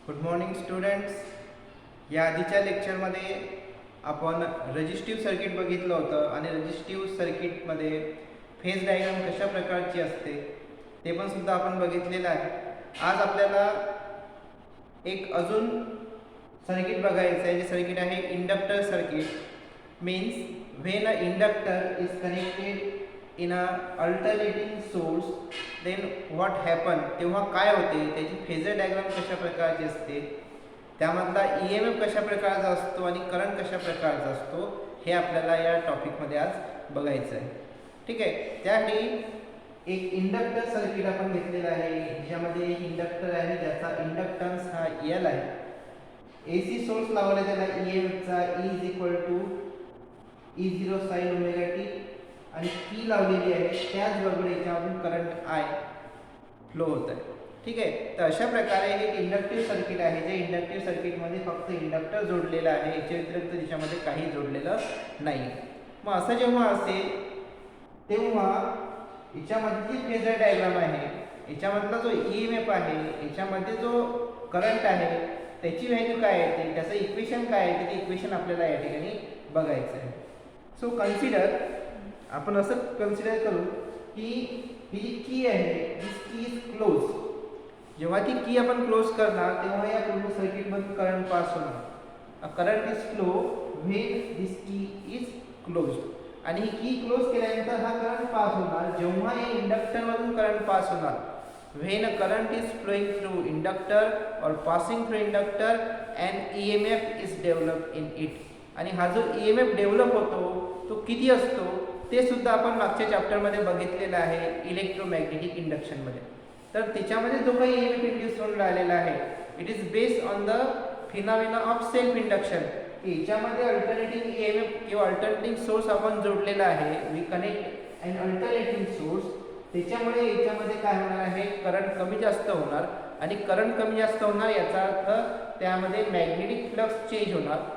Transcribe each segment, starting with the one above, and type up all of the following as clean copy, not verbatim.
Good morning students. या आधीच्या लेक्चरमध्ये आपण रेजिस्टिव्ह सर्किट बघितलं होतं आणि रेजिस्टिव्ह सर्किटमध्ये फेज डायग्राम कशा प्रकारची असते ते पण सुद्धा आपण बघितलेलं आहे. आज आपल्याला एक अजून सर्किट बघायचं आहे. जे सर्किट आहे inductor circuit. Means when a inductor is connected in a alternating source then what happen, तेव्हा काय होते, त्याची फेजर डायग्राम कशा प्रकारची असते, त्यामधला ई एम एफ कशा प्रकारचा असतो आणि करंट कशा प्रकारचा असतो, हे आपल्याला या टॉपिकमध्ये आज बघायचं आहे. ठीक आहे. त्यासाठी एक इंडक्टर सर्किट आपण घेतलेलं आहे, ज्यामध्ये एक इंडक्टर आहे ज्याचा इंडक्टन्स हा एल आहे. एसी सोर्स लावला त्याला ई एम एफचा E is equal to E0 sin omega T आणि की लावलेली आहे. त्याचबरोबर याच्यामधून करंट आय फ्लो होत आहे. ठीक आहे. तर अशा प्रकारे हे इंडक्टिव्ह सर्किट आहे, जे इंडक्टिव्ह सर्किटमध्ये फक्त इंडक्टर जोडलेला आहे, याच्या व्यतिरिक्त त्याच्यामध्ये काही जोडलेलं नाही. मग असं जेव्हा असेल तेव्हा याच्यामध्ये जी फेजर डायग्राम आहे, याच्यामधला जो ई एम एफ आहे, याच्यामध्ये जो करंट आहे, त्याची व्हॅल्यू काय येते, त्याचं इक्वेशन काय आहे, ते इक्वेशन आपल्याला या ठिकाणी बघायचं आहे. सो कन्सिडर, आपण असं कन्सिडर करू की ही जी की आहे, दिस की इज क्लोज. जेव्हा ती की आपण क्लोज करणार तेव्हा या पूर्ण सर्किटमधून करंट पास होणार. करंट इज फ्लो व्हेन दिस की इज क्लोज. आणि ही की क्लोज केल्यानंतर हा करंट पास होणार जेव्हा या इंडक्टरमधून करंट पास होणार. When a current is flowing through inductor और passing through inductor and E M F is develop in it. आणि हा जो ई एम एफ डेव्हलप होतो तो किती असतो ते सुद्धा आपण मागच्या चॅप्टरमध्ये बघितलेलं आहे इलेक्ट्रोमॅग्नेटिक इंडक्शनमध्ये. तर त्याच्यामध्ये जो काही ई एम एफ इंड्यूस होऊन राहिलेला आहे, it is based on the phenomena of self induction. याच्यामध्ये अल्टरनेटिंग ई एम एफ किंवा अल्टरनेटिंग सोर्स आपण जोडलेला आहे. We connect and alternating source. त्याच्यामुळे याच्यामध्ये काय होणार आहे, करंट कमी जास्त होणार. आणि करंट कमी जास्त होणार याचा अर्थ त्यामध्ये मॅग्नेटिक फ्लक्स चेंज होणार.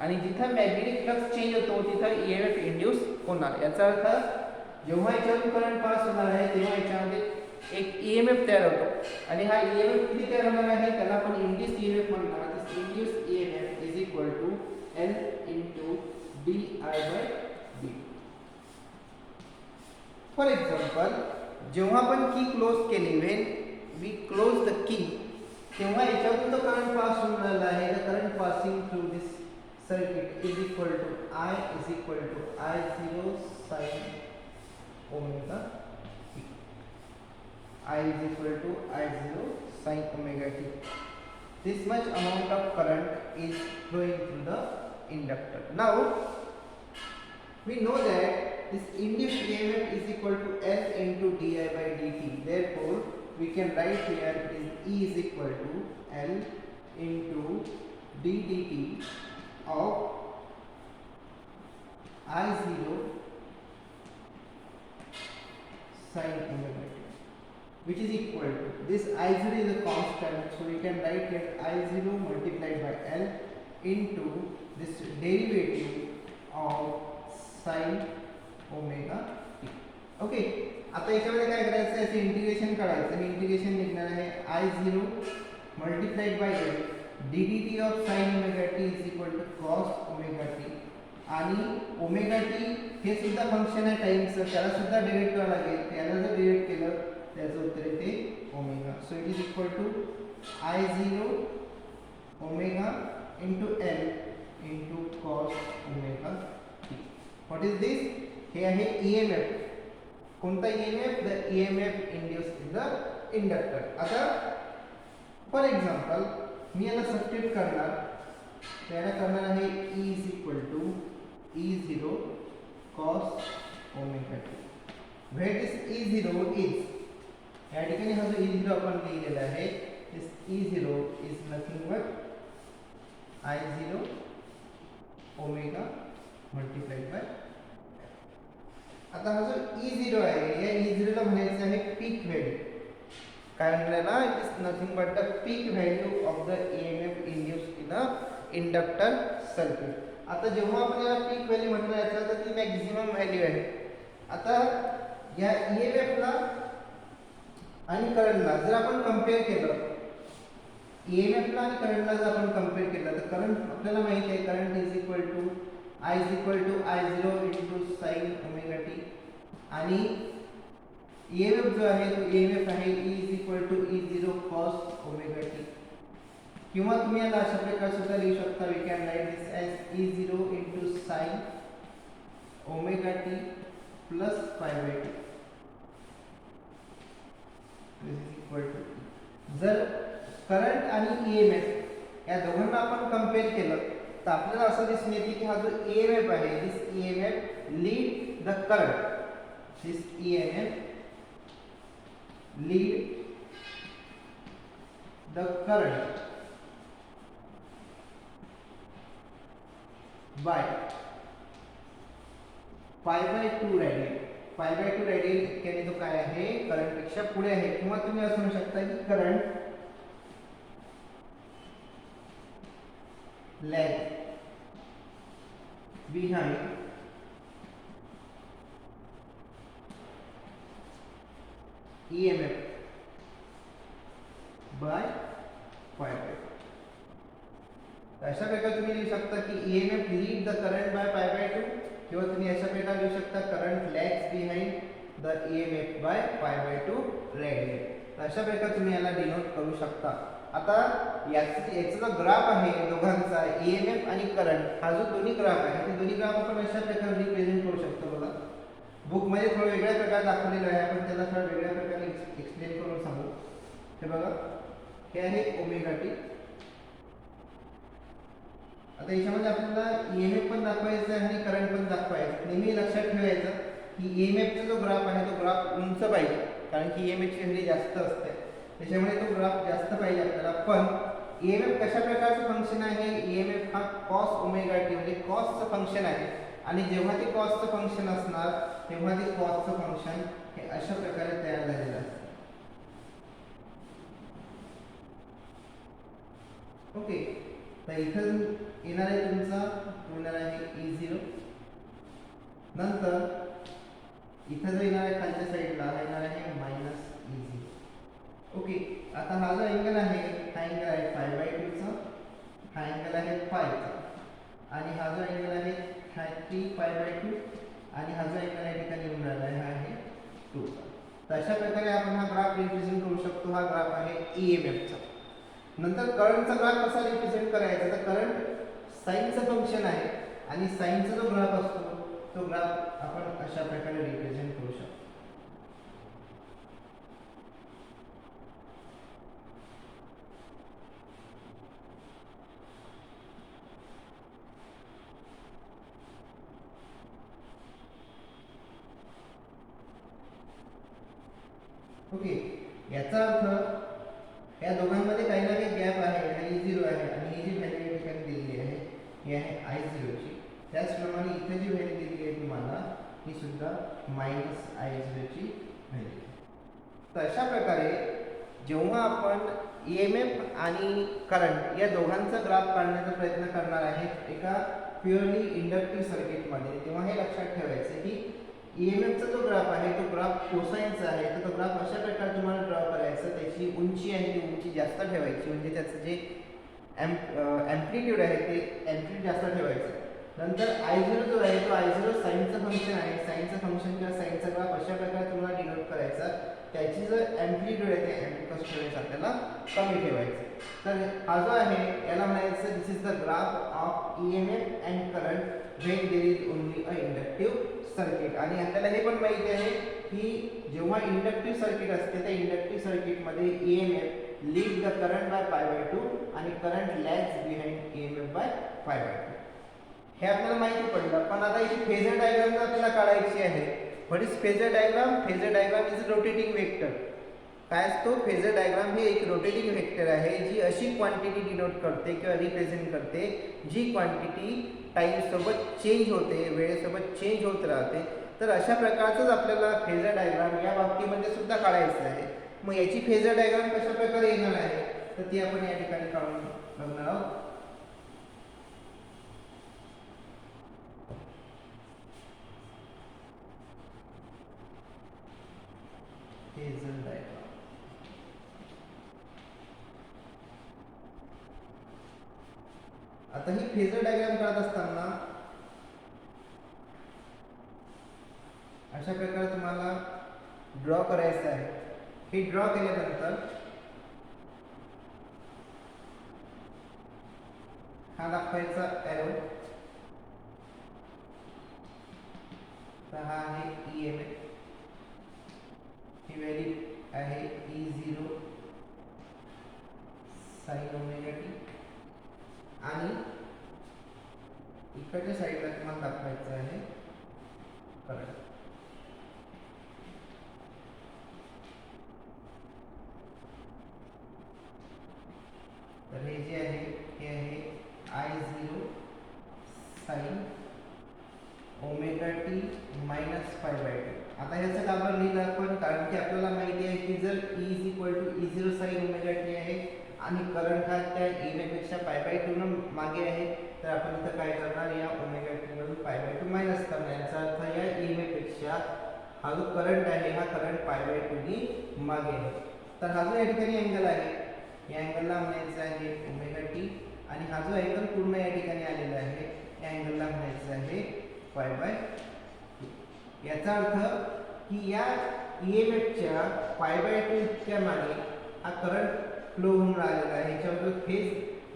आणि जिथं मॅग्नेटिक फ्लक्स चेंज होतो तिथं ई एम एफ इंड्यूस होणार. याचा अर्थ जेव्हा याच्यातून करंट पास होणार आहे तेव्हा याच्यामध्ये एक ई एम एफ तयार होतो. आणि हा ई एम एफ किती तयार होणार आहे, त्याला आपण इंड्यूस ई एम एफ म्हणणार. Induce E M F is equal to L into D I by D. For example, जेव्हा आपण की क्लोज केली, when we close the key, तेव्हा याच्यातून तो करंट पास होऊन राहिला आहे. The current passing through this circuit is equal to I is equal to I0 sin omega t. I is equal to I0 sin omega t. This much amount of current is flowing through the inductor. Now we know that this induced EMF is equal to L into di by dt. Therefore we can write here is E is equal to L into d dt of I0 sin omega t, which is equal to, this I0 is a constant, so we can write here I0 multiplied by L into this derivative of sin omega t. Okay. आता याच्यामध्ये काय करायचं आहे, याचं integration करायचं. आणि integration निघणार आहे I0 multiplied by L ddt of sin omega t is equal to cos omega t. आणि ओमेगा टी हे सुद्धा फंक्शन आहे टाइमचं, त्याला सुद्धा डिवाइड करावं लागेल. त्याला जर डिवाइड केलं त्याचं उत्तर येते omega. So it is equal to I0 omega into L into cos omega T. What is this? हे आहे ई एम एफ. कोणता E M F? The E M F induce in the inductor. आता for example मी याला substitute करणार, त्याला करणार आहे E is equal to E0 cos omega T. Where this E0 is, या ठिकाणी हा जो E0 आपण लिहिलेला आहे, this E0 is nothing but I0 omega multiplied bye. आता हा जो E0 आहे, या E0 ला म्हणायचं आहे पीक व्हॅल्यू. काय म्हणलेला, it is nothing but the peak value of the EMF induced in a inductor circuit. आता जेव्हा आपण याला पीक व्हॅल्यू म्हटलं याचा तर ती मॅक्झिमम व्हॅल्यू आहे. आता या EMF ला आणि करंटला जर आपण कंपेअर केलं, ईएमएफला आणि करंटला जर आपण कम्पेअर केलं तर करंट आपल्याला माहिती आहे current is equal to I zero into sine omega T आणि ईएमएफ जो आहे तो ईएमएफ आहे E is equal to E0 cos omega T किंवा तुम्ही याला अशा प्रकारे सुद्धा लिहू शकता we can write this as E0 into sine omega T plus pi by two this is equal to जर करंट आणि ईएमएफ या दोघांना आपण कंपेअर केलं तर आपल्याला असं दिसून येते की हा जो ईएमएफ आहे this EMF lead the current this EMF lead the current by pi by two radian pi by two radian इतक्याने तो काय आहे करंट पेक्षा पुढे आहे किंवा तुम्ही असं म्हणू शकता की current lag behind EMF by pi by 2 अशा प्रकारे तुम्ही लिहू शकता की EMF lead the current by pi by 2 किंवा तुम्ही अशा प्रकारे लिहू शकता current lags behind the EMF by pi by 2 radian अशा प्रकारे तुम्ही याला डिनोट करू शकता आता याचा जो ग्राफ आहे दोघांचा ईएमएफ आणि करंट हा जो दोन्ही ग्राफ आहे ते दोन्ही ग्राफ आपण अशा प्रकारे रिप्रेझेंट करू शकतो बघा बुक मध्ये थोडं वेगळ्या प्रकारे दाखवलेलं आहे आपण त्याला थोडं वेगळ्या प्रकारे एक्सप्लेन करून सांगू हे बघा हे आहे ओमेगा टी आता याच्यामध्ये आपल्याला ईएमएफ पण दाखवायचं आहे आणि करंट पण दाखवायचं नेहमी लक्षात ठेवायचं की ईएमएफचा जो ग्राफ आहे तो ग्राफ उंच पाहिजे कारण की ईएमएफची व्हॅल्यू जास्त असते त्याच्यामुळे तो ग्राफ जास्त पाहिजे आपल्याला पण ईएमएफ कशा प्रकारचं फंक्शन आहे ईएमएफ हा कॉस ओमेगा टी म्हणजे कॉसचं फंक्शन आहे आणि जेव्हा ते कॉसचं फंक्शन असणार तेव्हा ते कॉसचं फंक्शन हे अशा प्रकारे तयार झालेलं असतं ओके तर इथं येणार आहे तुमचा येणार आहे E0 नंतर इथं जो येणार आहे खालच्या साईडला हा येणार आहे मायनस E0 ओके आता हा जो अँगल आहे हा अँगल आहे पाय बाय 2 चा हा अँगल आहे पाय चा आणि हा जो अँगल आहे हा 3 पाय बाय 2 आणि हा जो अँगल या ठिकाणी येऊन राहिला आहे हा आहे 2 चा तर अशा प्रकारे आपण हा ग्राफ रिप्रेझेंट करू शकतो हा ग्राफ आहे ईएमएफ चा नंतर करंटचा ग्राफ कसा रिप्रेझेंट करायचा तर करंट साइनचं फंक्शन आहे आणि साइनचा जो ग्राफ असतो तो ग्राफ आपण अशा प्रकारे रिप्रेझेंट करू शकतो ओके याचा अर्थ या दोघांमध्ये काही ना काही गॅप आहे हा E0 आहे आणि ही जी व्हॅल्यू या ठिकाणी दिलेली आहे ही आहे I0 ची त्याचप्रमाणे इथे जी व्हॅल्यू दिलेली आहे तुम्हाला ही सुद्धा मायनस I0 ची व्हॅल्यू तर अशा प्रकारे जेव्हा आपण ईएमएफ आणि करंट या दोघांचा ग्राफ काढण्याचा प्रयत्न करणार आहे एका प्युअरली इंडक्टिव्ह सर्किटमध्ये तेव्हा हे लक्षात ठेवायचं की ईएमएफचा जो ग्राफ आहे तो ग्राफ कोसाइनचा आहे तर तो ग्राफ अशा प्रकारे तुम्हाला ड्रॉ करायचा त्याची उंची आहे ती उंची जास्त ठेवायची म्हणजे त्याचं जे ॲम्प्लिट्यूड आहे ते ॲम्प्लिट्यूड जास्त ठेवायचं नंतर I0 जो आहे तो I0 साइनचं फंक्शन आहे साइनचं फंक्शन किंवा साइनचा ग्राफ अशा प्रकारे तुम्हाला डिनोट करायचा त्याची जो ॲम्प्लिट्यूड आहे ते ॲम्प्लिट्यूड ठेवायचं आपल्याला कमी ठेवायचं तर हा जो आहे याला म्हणायचं this is the graph of EMF and current when there is only a inductive circuit आणि आपल्याला हे पण माहिती आहे की जेव्हा इंडक्टिव्ह सर्किट असते त्या इंडक्टिव्ह सर्किटमध्ये EMF lead the current by pi by 2 आणि current lags behind EMF by pi by 2 हे आपल्याला माहिती पडलं पण आता याची फेजर डायग्राम जर आपल्याला काढायची आहे what is phasor diagram is rotating vector काय असतो फेजर डायग्राम ही एक रोटेटिंग वेक्टर आहे जी अशी क्वांटिटी डिनोट करते किंवा रिप्रेझेंट करते जी क्वांटिटी टाइम सोबत चेंज होते वेळेसोबत चेंज होत राहते तर अशा प्रकारचंच आपल्याला फेजर डायग्राम या बाबतीमध्ये सुद्धा काढायचं आहे मग याची फेजर डायग्राम कशा प्रकारे येणार आहे तर ती आपण या ठिकाणी काढून बघणार आहोत फेजर डायग्राम आता ही फेजर डायग्राम काढत असताना अशा प्रकारे तुम्हाला ड्रॉ करायचं आहे. हे ड्रॉ केल्यानंतर हा दाखवायचा एरो, तर हा आहे EMF, ही व्हॅल्यू आहे E0 sin ओमेगा टी, आणि इकडच्या साईडला तुम्हाला दाखवायचं आहे करंट. तर हे जे आहे हे आहे I0 sin ओमेगा टी -π/2. आता ह्याचं का बरं लिहिलं आपण, कारण की आपल्याला माहिती आहे की जर E E0 sin omega T आहे आणि करंट हा त्या EMF पेक्षा π/2 न मागे आहे, तर आपण इथं काय करणार, या ओमेगा टी मधून π/2 मायनस करणार. याचा अर्थ या EMF पेक्षा हा जो करंट आहे हा करंट π/2 नी मागे आहे. तर हा जो या ठिकाणी अँगल आहे, या अँगलला म्हणायचं आहे ओमेगा टी, आणि हा जो अँगल पूर्ण या ठिकाणी आलेला आहे या अँगलला म्हणायचं आहे π/2. याचा अर्थ की या EMFच्या π/2 इतक्या मागे हा करंट फ्लो होऊन राहिलेला आहे. ह्याच्यावर फेज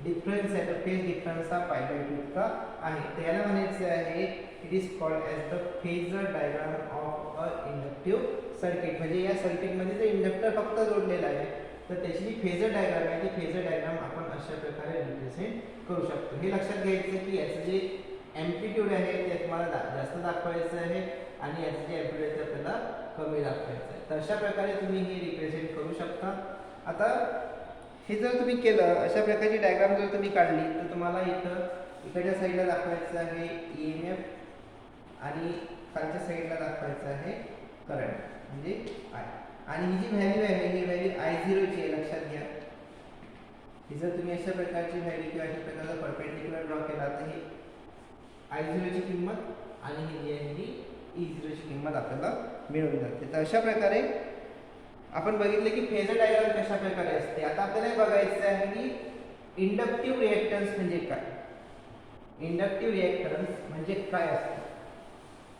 डिफरन्स आहे, तर फेज डिफरन्स हा π/2 इतका आहे. तर याला म्हणायचं आहे it is called as the phasor diagram of a inductive circuit. म्हणजे या सर्किटमध्ये जर इंडक्टर फक्त जोडलेला आहे, तर त्याची जी फेजर डायग्राम आहे ती फेजर डायग्राम आपण अशा प्रकारे रिप्रेझेंट करू शकतो. हे लक्षात घ्यायचं की याचं जे एम्प्लिट्यूड आहे ते तुम्हाला जास्त दाखवायचं आहे, आणि याचं जे एम्प्लिट्यूड आहे ते आपल्याला कमी दाखवायचं आहे. तर अशा प्रकारे तुम्ही हे रिप्रेझेंट करू शकता. आता हे जर तुम्ही केलं, अशा प्रकारची डायग्राम जर तुम्ही काढली, तर तुम्हाला इथं इकडच्या साईडला दाखवायचं आहे EMF, आणि खालच्या साईडला दाखवायचं आहे करंट म्हणजे I. आणि ही जी व्हॅल्यू आहे ही व्हॅल्यू I0 ची आहे, लक्षात घ्या. ही जर तुम्ही अशा प्रकारची व्हॅल्यू किंवा अशा प्रकारचा परपेंडिक्युलर ड्रॉ केला, तर ही I0 ची किंमत आणि ही जी आहे ही E0 ची किंमत आपल्याला मिळून जाते. तर अशा प्रकारे आपण बघितले की फेजर डायग्राम कशा प्रकारे असते. आता आपल्याला बघायचं आहे की इंडक्टिव्ह रिएक्टन्स म्हणजे काय. इंडक्टिव्ह रिएक्टन्स म्हणजे काय असते,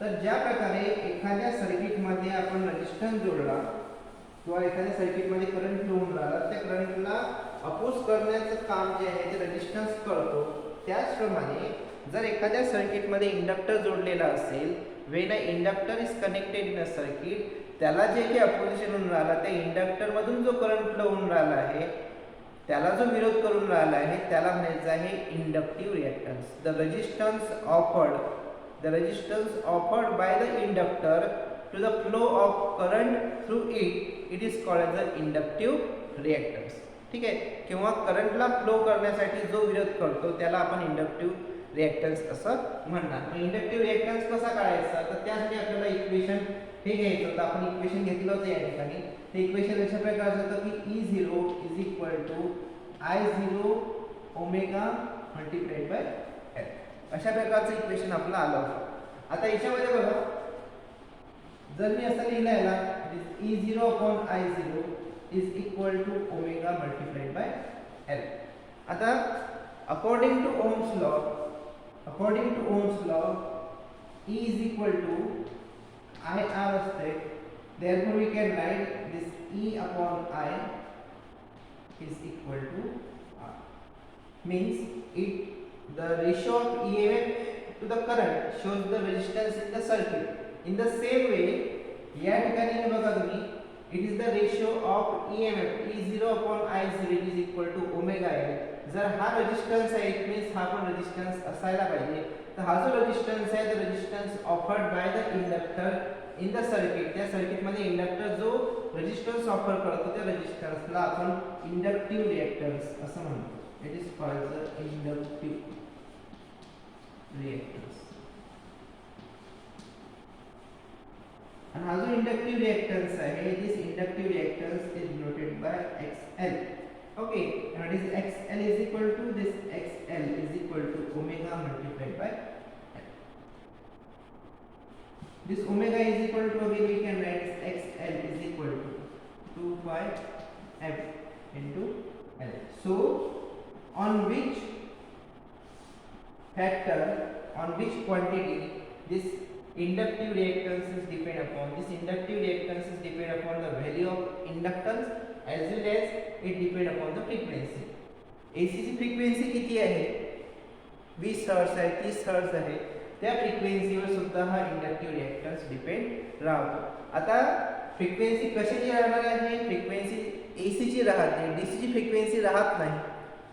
तर ज्या प्रकारे एखाद्या सर्किटमध्ये आपण रेजिस्टन्स जोडला किंवा एखाद्या सर्किटमध्ये करंट फ्लो होऊन राहिला, त्या करंटला अपोज करण्याचं काम जे आहे ते रेजिस्टन्स करतो, त्याचप्रमाणे जर एखाद्या सर्किटमध्ये इंडक्टर जोडलेला असेल, when a inductor is connected in a circuit, त्याला जे काही अपोजिशन होऊन राहिला, त्या इंडक्टरमधून जो करंट फ्लो होऊन राहिला आहे त्याला जो विरोध करून राहिला आहे त्याला म्हणायचं आहे inductive reactance. The resistance offered by the inductor to the flow of current through it is called as the inductive reactance. ठीक आहे, किंवा करंटला फ्लो करण्यासाठी जो विरोध करतो त्याला आपण इंडक्टिव्ह रिएक्टन्स असं म्हणणार. इंडक्टिव्ह रिएक्टन्स कसा काढायचा, तर त्यासाठी आपल्याला इक्वेशन हे घ्यायचं होतं. आपण इक्वेशन घेतलं होतं या ठिकाणी. ते इक्वेशन अशा प्रकारचं होतं की E0 is equal to I0 omega multiplied by L. अशा प्रकारचं इक्वेशन आपलं आलं होतं. आता याच्यामध्ये बघा, जर मी असं लिहिलं आहे ना, E0 upon I0 is equal to omega multiplied by L. आता according to Ohm's law E is equal to IR असते. Therefore we can write this E upon I is equal to R. Means the ratio of EMF to the current shows the resistance in the circuit. In the same way, या ठिकाणी बघा तुम्ही, it is the ratio of EMF E0 upon I0 is equal to omega L. जर हा resistance आहे, it means हा पण resistance असायला पाहिजे. तर हा जो रेजिस्टन्स आहे, तो resistance offered by the inductor in the circuit. त्या सर्किटमध्ये इंडक्टर जो रेजिस्टन्स ऑफर करतो त्या रेजिस्टन्सला आपण इंडक्टिव्ह रिएक्टन्स असं म्हणतो. It is called the inductive reactance. आणि हा जो इंडक्टिव्ह रिएक्टन्स आहे, this inductive reactance is denoted by XL. Okay, and this XL is equal to this XL is equal to omega multiplied by L. This omega is equal to, again we can write this XL is equal to 2 pi F into L. So on which factor on which quantity this inductive reactance is depend upon. This inductive reactance is depend upon the value of inductance as well as it depend upon the frequency. AC ची frequency किती आहे? 20 hertz आहे, 30 hertz आहे. त्या फ्रिक्वेन्सीवर सुद्धा हा inductive reactance depend राहतो. आता फ्रिक्वेन्सी कशाची राहणार आहे? फ्रिक्वेन्सी AC ची राहते, DC ची फ्रिक्वेन्सी राहत नाही.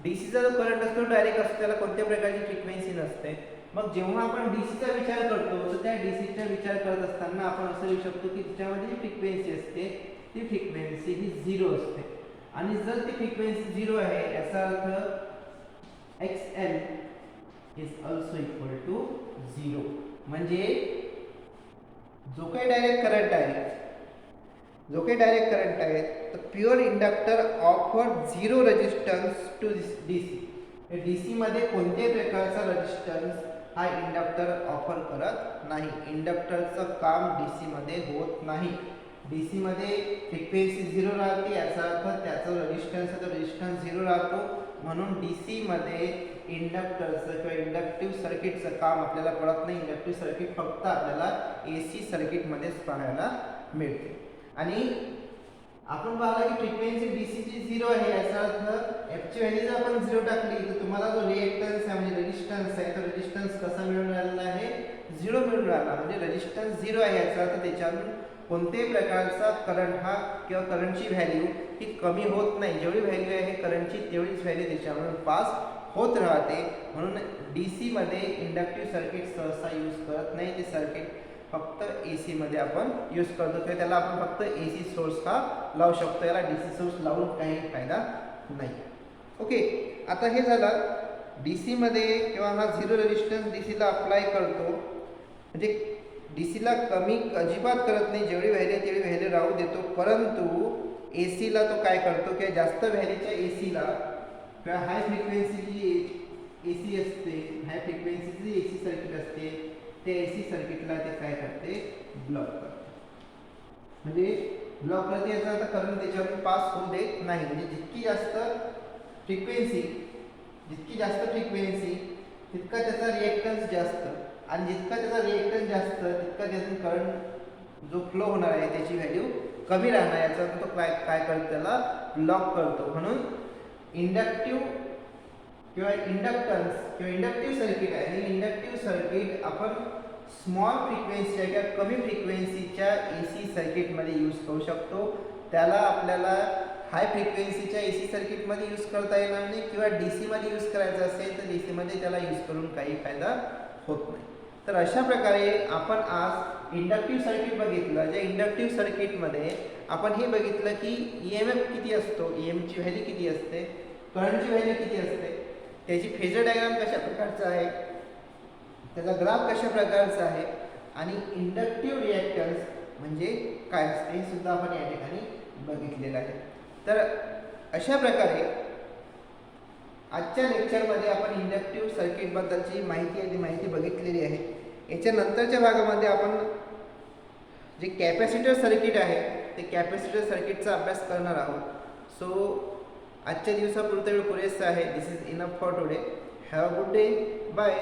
DC चा जो करंट असतो डायरेक्ट असतो, त्याला कोणत्या प्रकारची फ्रिक्वेन्सी नसते. मग जेव्हा आपण DC चा विचार करतो तर त्या DC चा विचार करत असताना आपण असं लिहू शकतो की त्याच्यामध्ये जी फ्रिक्वेन्सी असते ती फ्रिक्वेन्सी ही 0 असते. आणि जर ती फ्रिक्वेन्सी 0 आहे याचा अर्थ XL is also equal to 0. म्हणजे जो काही डायरेक्ट करंट आहे तर pure inductor offer 0 resistance to DC. DC मध्ये कोणत्याही प्रकारचा रेजिस्टन्स हा इंडक्टर ऑफर करत नाही. इंडक्टरचं काम DC मध्ये होत नाही. DC मध्ये फ्रिक्वेन्सी 0 राहते, याचा अर्थ त्याचा रेजिस्टन्स 0 राहतो. म्हणून DC मध्ये इंडक्टरचं किंवा इंडक्टिव्ह सर्किटचं काम आपल्याला पडत नाही. इंडक्टिव्ह सर्किट फक्त आपल्याला AC सर्किटमध्येच पाहायला मिळते. आणि आपण पाहिलं की फ्रिक्वेन्सी DC ची 0 आहे, याचा अर्थ F ची व्हॅल्यू जर आपण 0 टाकली तर तुम्हाला जो रिएक्टन्स आहे म्हणजे रेजिस्टन्स आहे तो रेजिस्टन्स कसा मिळून राहिला आहे? 0 मिळून राहिला. म्हणजे रेजिस्टन्स 0 आहे याचा अर्थ त्याच्यातून कोणत्याही प्रकारचा करंट हा किंवा करंटची व्हॅल्यू ही कमी होत नाही. जेवढी व्हॅल्यू आहे करंटची तेवढीच व्हॅल्यू त्याच्यामधून पास होत राहते. म्हणून DC मध्ये इंडक्टिव्ह सर्किट सहसा यूज करत नाही. ते सर्किट फक्त AC मध्ये आपण यूज करतो किंवा त्याला आपण फक्त AC सोर्स हा लावू शकतो. याला DC सोर्स लावून काही फायदा नाही. ओके, आता हे झालं DC मध्ये किंवा हा 0 रेजिस्टन्स DC ला अप्लाय करतो. म्हणजे DC ला कमी अजिबात करत नाही, जेवढी व्हॅल्यू तेवढी व्हॅल्यू राहू देतो. परंतु AC ला तो काय करतो की जास्त व्हॅल्यूच्या AC ला किंवा हाय फ्रिक्वेन्सीची AC असते, हाय फ्रिक्वेन्सीची AC सर्किट असते, ते AC सर्किटला ते काय करते? ब्लॉक करते. म्हणजे ब्लॉक करते याचा अर्थ करंट त्याच्यावरून पास होऊ देत नाही. म्हणजे जितकी जास्त फ्रिक्वेन्सी तितका त्याचा रिएक्टन्स जास्त, आणि जितका त्याचा रिएक्टन्स जास्त तितका त्यातून करंट जो फ्लो होणार आहे त्याची व्हॅल्यू कमी राहणार. याचा अर्थ तो काय करतो? त्याला ब्लॉक करतो. म्हणून इंडक्टिव्ह किंवा इंडक्टिव्ह सर्किट आहे. हे इंडक्टिव्ह सर्किट आपण स्मॉल फ्रिक्वेन्सीच्या किंवा कमी फ्रिक्वेन्सीच्या AC सर्किटमध्ये यूज करू शकतो. त्याला आपल्याला हाय फ्रिक्वेन्सीच्या AC सर्किटमध्ये यूज करता येणार नाही, किंवा DC मध्ये यूज करायचं असेल तर DC मध्ये त्याला यूज करून काही फायदा होत नाही. तर अशा प्रकारे आपण आज इंडक्टिव्ह सर्किट बघितलं. ज्या इंडक्टिव्ह सर्किटमध्ये आपण हे बघितलं की EMF किती असतो, EM ची व्हॅल्यू किती असते, करंटची व्हॅल्यू किती असते, त्याची फेजर डायग्राम कशा प्रकारचा आहे, त्याचा ग्राफ कशा प्रकारचा आहे, आणि इंडक्टिव्ह रिएक्टन्स म्हणजे काय असते हे सुद्धा आपण या ठिकाणी बघितलेलं आहे. तर अशा प्रकारे आजच्या लेक्चरमध्ये आपण इंडक्टिव्ह सर्किटबद्दलची माहिती आहे ती माहिती बघितलेली आहे. याच्या नंतरच्या भागामध्ये आपण जे कॅपॅसिटर सर्किट आहे ते कॅपॅसिटर सर्किटचा अभ्यास करणार आहोत. सो आजच्या दिवसापुरता वेळ पुरेसा आहे. This is enough for today. Have a good day. Bye.